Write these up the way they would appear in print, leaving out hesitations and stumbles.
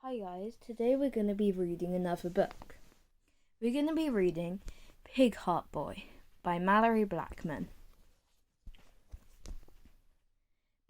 Hi guys, today we're going to be reading another book. We're going to be reading Pig Heart Boy by Mallory Blackman.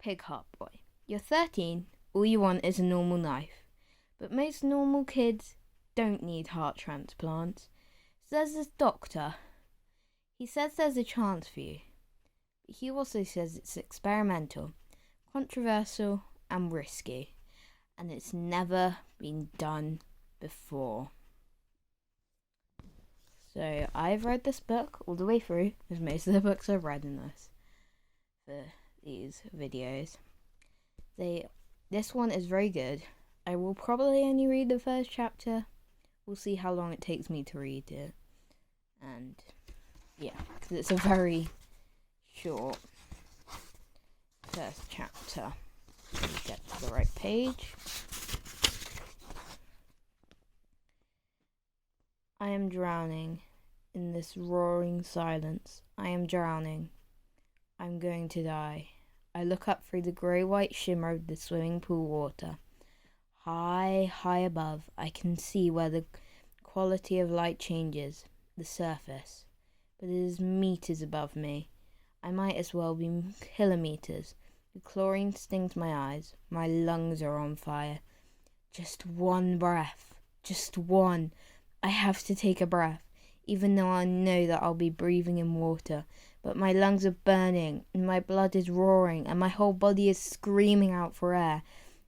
Pig Heart Boy. You're 13, all you want is a normal life. But most normal kids don't need heart transplants. So there's this doctor. He says there's a chance for you. But he also says it's experimental, controversial and risky. And it's never been done before. So I've read this book all the way through, as most of the books I've read in this for these videos. This one is very good. I will probably only read the first chapter. We'll see how long it takes me to read it. And yeah, because it's a very short first chapter. Let me get to the right page. I am drowning in this roaring silence. I am drowning. I'm going to die. I look up through the grey-white shimmer of the swimming pool water. High, high above, I can see where the quality of light changes, the surface. But it is meters above me. I might as well be kilometers. The chlorine stings my eyes. My lungs are on fire. Just one breath. Just one. I have to take a breath, even though I know that I'll be breathing in water. But my lungs are burning, and my blood is roaring, and my whole body is screaming out for air.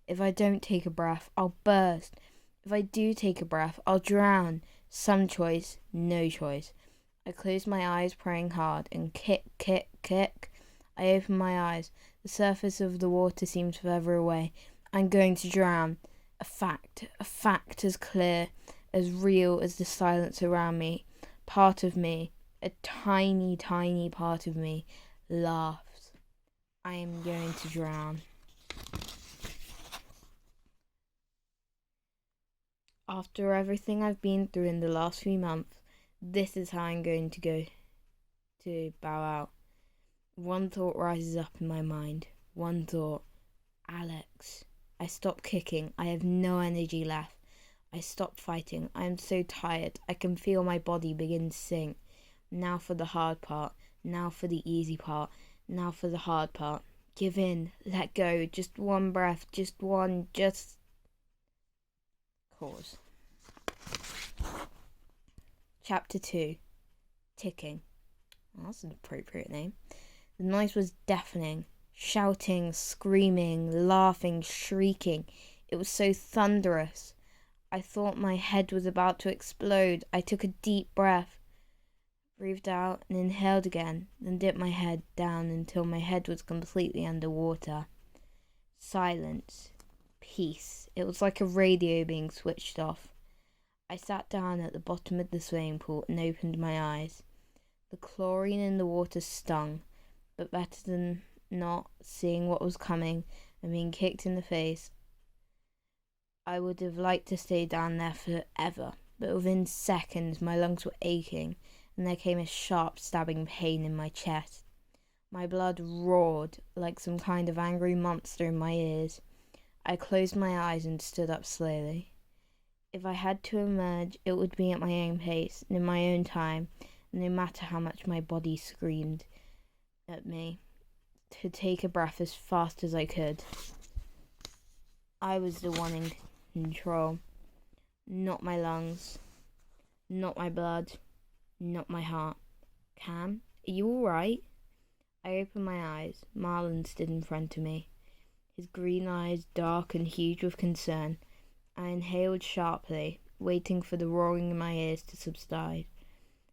If I don't take a breath, I'll burst. If I do take a breath, I'll drown. Some choice, no choice. I close my eyes, praying hard, and kick, kick, kick. I open my eyes. The surface of the water seems further away. I'm going to drown. A fact as clear, as real as the silence around me. Part of me, a tiny, tiny part of me, laughs. I am going to drown. After everything I've been through in the last few months, this is how I'm going to bow out. One thought rises up in my mind. One thought. Alex. I stop kicking. I have no energy left. I stop fighting. I am so tired. I can feel my body begin to sink. Now for the hard part. Now for the easy part. Now for the hard part. Give in. Let go. Just one breath. Just one. Just... Pause. Chapter 2. Ticking. Well, that's an appropriate name. The noise was deafening. Shouting, screaming, laughing, shrieking. It was so thunderous. I thought my head was about to explode. I took a deep breath, breathed out and inhaled again, then dipped my head down until my head was completely underwater. Silence. Peace. It was like a radio being switched off. I sat down at the bottom of the swimming pool and opened my eyes. The chlorine in the water stung, but better than not seeing what was coming and being kicked in the face. I would have liked to stay down there forever, but within seconds my lungs were aching and there came a sharp stabbing pain in my chest. My blood roared like some kind of angry monster in my ears. I closed my eyes and stood up slowly. If I had to emerge, it would be at my own pace and in my own time, no matter how much my body screamed at me to take a breath as fast as I could. I was the one in control. Not my lungs. Not my blood. Not my heart. Cam, are you alright? I opened my eyes. Marlon stood in front of me, his green eyes dark and huge with concern. I inhaled sharply, waiting for the roaring in my ears to subside.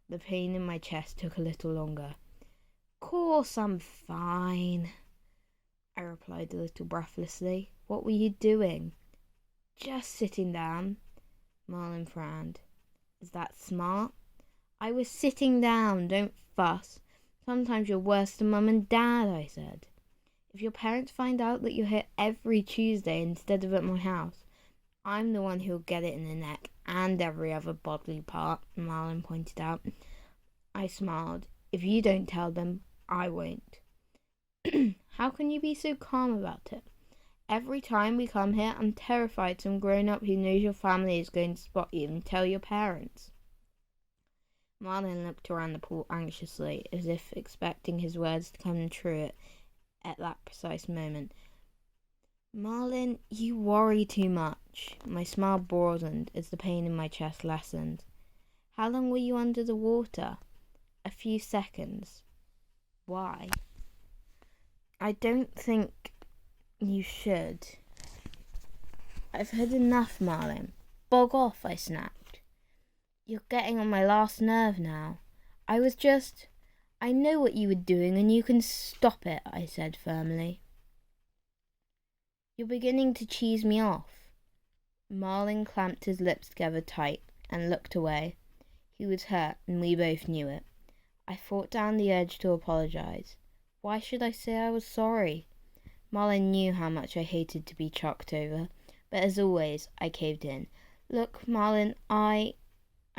The pain in my chest took a little longer. Course I'm fine, I replied a little breathlessly. What were you doing? Just sitting down. Marlon frowned. Is that smart? I was sitting down, don't fuss. Sometimes you're worse than Mum and Dad, I said. If your parents find out that you're here every Tuesday instead of at my house, I'm the one who'll get it in the neck and every other bodily part, Marlon pointed out. I smiled. If you don't tell them, I won't. How can you be so calm about it? Every time we come here, I'm terrified some grown-up who knows your family is going to spot you and tell your parents. Marlin looked around the pool anxiously, as if expecting his words to come true at that precise moment. Marlin, you worry too much. My smile broadened as the pain in my chest lessened. How long were you under the water? A few seconds. Why? I don't think you should. I've heard enough, Marlin. Bog off, I snapped. You're getting on my last nerve now. I know what you were doing and you can stop it, I said firmly. You're beginning to cheese me off. Marlin clamped his lips together tight and looked away. He was hurt and we both knew it. I fought down the urge to apologize. Why should I say I was sorry? Marlin knew how much I hated to be chucked over, but as always, I caved in. Look, Marlin, I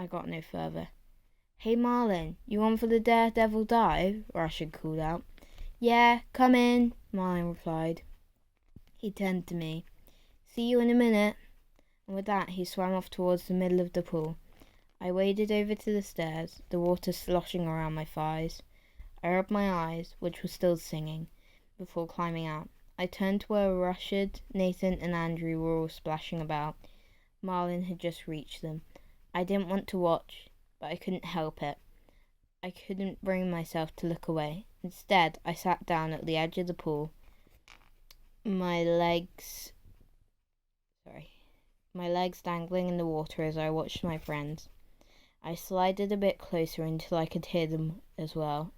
got no further. Hey, Marlin, you on for the daredevil dive? Rashid called out. Yeah, come in, Marlin replied. He turned to me. See you in a minute. And with that, he swam off towards the middle of the pool. I waded over to the stairs, the water sloshing around my thighs. I rubbed my eyes, which were still singing, before climbing out. I turned to where Rashid, Nathan, and Andrew were all splashing about. Marlin had just reached them. I didn't want to watch, but I couldn't help it. I couldn't bring myself to look away. Instead, I sat down at the edge of the pool, my legs dangling in the water as I watched my friends. I slided a bit closer until I could hear them as well.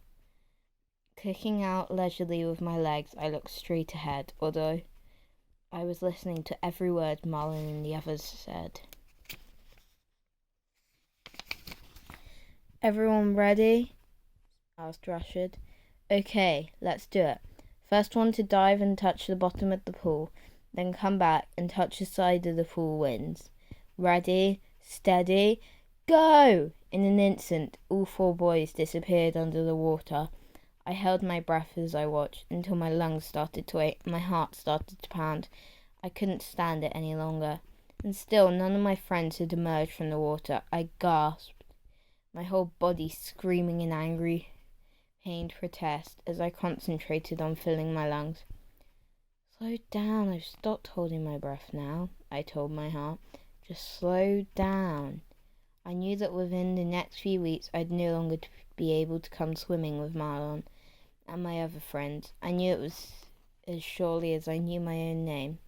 Kicking out leisurely with my legs, I looked straight ahead, although I was listening to every word Marlin and the others said. Everyone ready? Asked Rashid. Okay, let's do it. First one to dive and touch the bottom of the pool, then come back and touch the side of the pool wins. Ready, steady, go! In an instant, all 4 boys disappeared under the water. I held my breath as I watched until my lungs started to ache and my heart started to pound. I couldn't stand it any longer. And still, none of my friends had emerged from the water. I gasped, my whole body screaming in angry, pained protest as I concentrated on filling my lungs. Slow down, I've stopped holding my breath now, I told my heart. Just slow down. I knew that within the next few weeks I'd no longer be able to come swimming with Marlon and my other friends. I knew it was as surely as I knew my own name.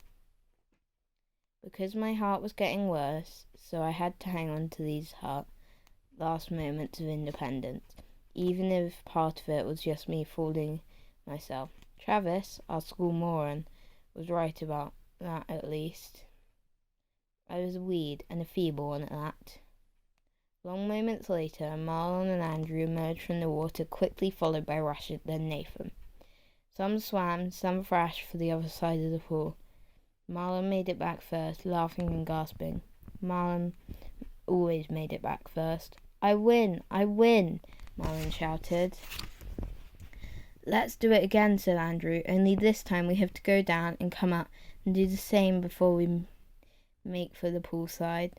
Because my heart was getting worse, so I had to hang on to these last moments of independence, even if part of it was just me fooling myself. Travis, our school moron, was right about that at least. I was a weed, and a feeble one at that. Long moments later, Marlon and Andrew emerged from the water, quickly followed by Rashid, then Nathan. Some swam, some thrashed for the other side of the pool. Marlon made it back first, laughing and gasping. Marlon always made it back first. I win! I win! Marlon shouted. Let's do it again, said Andrew, only this time we have to go down and come up and do the same before we make for the poolside.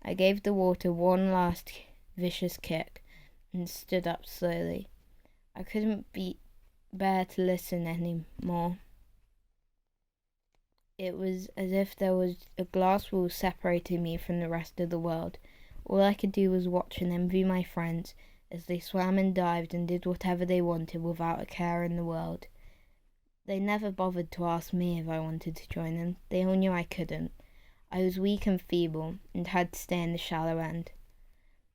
I gave the water one last vicious kick and stood up slowly. I couldn't bear to listen any more. It was as if there was a glass wall separating me from the rest of the world. All I could do was watch and envy my friends as they swam and dived and did whatever they wanted without a care in the world. They never bothered to ask me if I wanted to join them. They all knew I couldn't. I was weak and feeble and had to stay in the shallow end.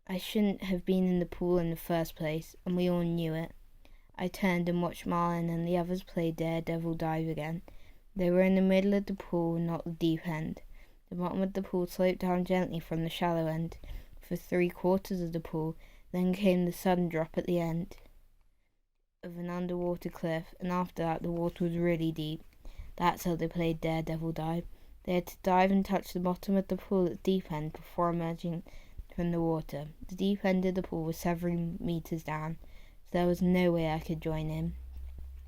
I shouldn't have been in the pool in the first place, and we all knew it. I turned and watched Marlin and the others play daredevil dive again. They were in the middle of the pool, not the deep end. The bottom of the pool sloped down gently from the shallow end for 3/4 of the pool. Then came the sudden drop at the end of an underwater cliff, and after that the water was really deep. That's how they played daredevil dive. They had to dive and touch the bottom of the pool at the deep end before emerging from the water. The deep end of the pool was several meters down, so there was no way I could join in.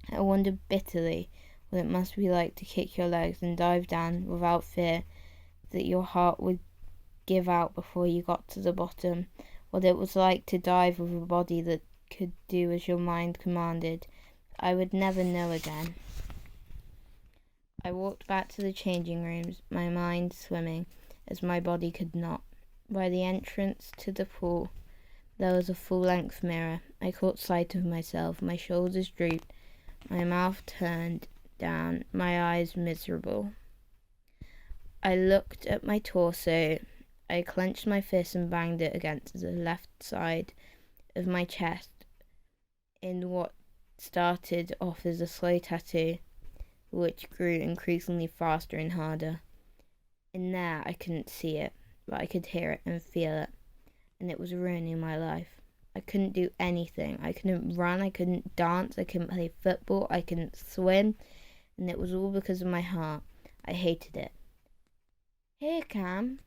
I wondered bitterly what it must be like to kick your legs and dive down without fear that your heart would give out before you got to the bottom, what it was like to dive with a body that could do as your mind commanded, I would never know again. I walked back to the changing rooms, my mind swimming as my body could not. By the entrance to the pool, there was a full-length mirror. I caught sight of myself, my shoulders drooped, my mouth turned down, my eyes miserable. I looked at my torso. I clenched my fist and banged it against the left side of my chest in what started off as a slow tattoo, which grew increasingly faster and harder. In there I couldn't see it, but I could hear it and feel it, and it was ruining my life. I couldn't do anything. I couldn't run, I couldn't dance, I couldn't play football, I couldn't swim, and it was all because of my heart. I hated it. "Here, Cam.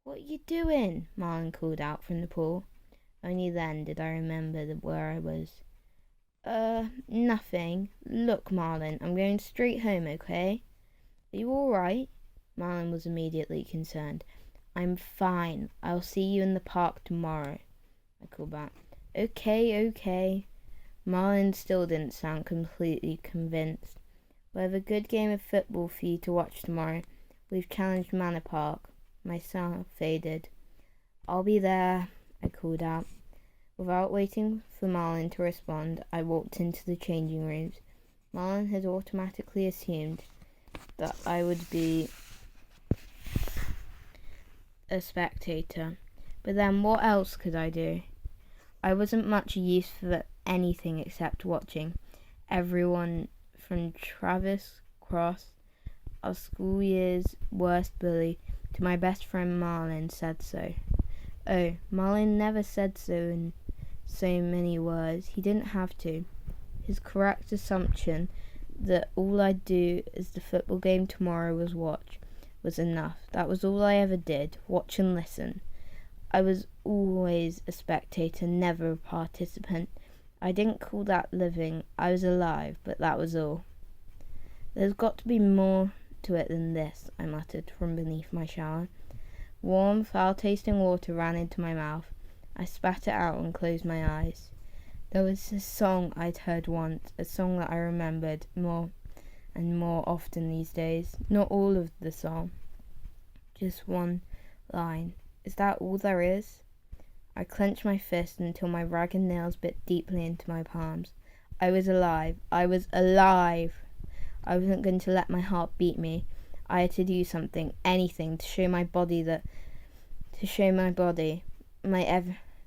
What are you doing?" Marlon called out from the pool. Only then did I remember where I was. Nothing. Look, Marlon, I'm going straight home, okay? Are you alright?" Marlon was immediately concerned. "I'm fine. I'll see you in the park tomorrow," I called back. Okay. Marlon still didn't sound completely convinced. "We have a good game of football for you to watch tomorrow. We've challenged Manor Park." My smile faded. "I'll be there," I called out. Without waiting for Marlon to respond, I walked into the changing rooms. Marlon had automatically assumed that I would be a spectator. But then what else could I do? I wasn't much use for anything except watching. Everyone from Travis Cross, our school year's worst bully, to my best friend Marlon said so. Oh, Marlon never said so in so many words. He didn't have to. His correct assumption that all I'd do as the football game tomorrow was watch was enough. That was all I ever did, watch and listen. I was always a spectator, never a participant. I didn't call that living. I was alive, but that was all. "There's got to be more to it than this," I muttered from beneath my shower. Warm, foul-tasting water ran into my mouth. I spat it out and closed my eyes. There was a song I'd heard once, a song that I remembered more and more often these days. Not all of the song, just one line. Is that all there is? I clenched my fist until my ragged nails bit deeply into my palms. I was alive. I was alive! I wasn't going to let my heart beat me. I had to do something, anything, to show my body,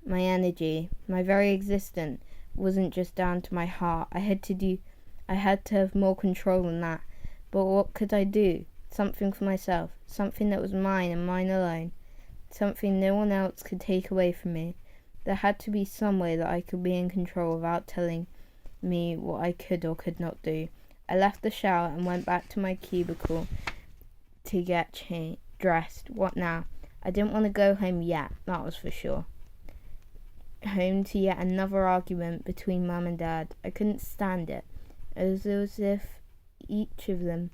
my energy, my very existence wasn't just down to my heart. I had to have more control than that. But what could I do? Something for myself, something that was mine and mine alone, something no one else could take away from me. There had to be some way that I could be in control without telling me what I could or could not do. I left the shower and went back to my cubicle to get dressed. What now? I didn't want to go home yet, that was for sure. Home to yet another argument between Mum and Dad. I couldn't stand it. It was as if each of them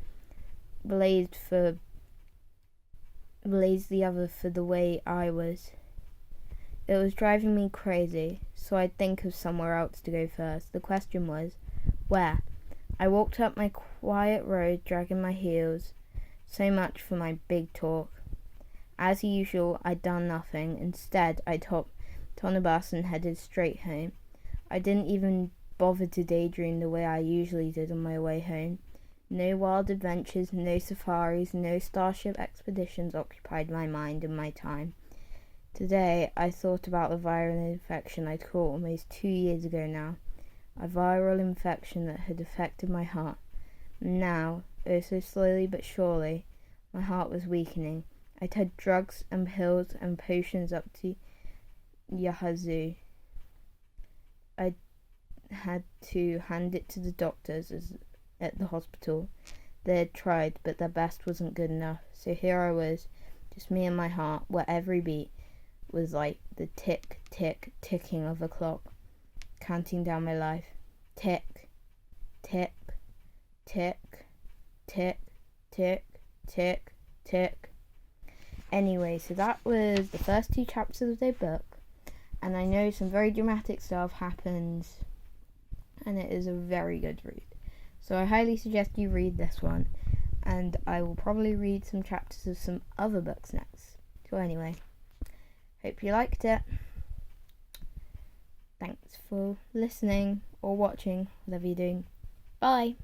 blazed the other for the way I was. It was driving me crazy, so I'd think of somewhere else to go first. The question was, where? I walked up my quiet road, dragging my heels. So much for my big talk. As usual, I'd done nothing. Instead, I hopped on a bus and headed straight home. I didn't even bother to daydream the way I usually did on my way home. No wild adventures, no safaris, no starship expeditions occupied my mind and my time. Today, I thought about the viral infection I'd caught almost 2 years ago now. A viral infection that had affected my heart. Now, oh so slowly but surely, my heart was weakening. I'd had drugs and pills and potions up to Yazoo. I had to hand it to the doctors at the hospital. They had tried, but their best wasn't good enough. So here I was, just me and my heart, where every beat was like the tick, tick, ticking of a clock, counting down my life. Tick, tick, tick, tick, tick, tick, tick. Anyway, so that was the first 2 chapters of the book, and I know some very dramatic stuff happens, and it is a very good read. So I highly suggest you read this one, and I will probably read some chapters of some other books next. So anyway, hope you liked it. Thanks for listening or watching, whatever you're doing. Bye!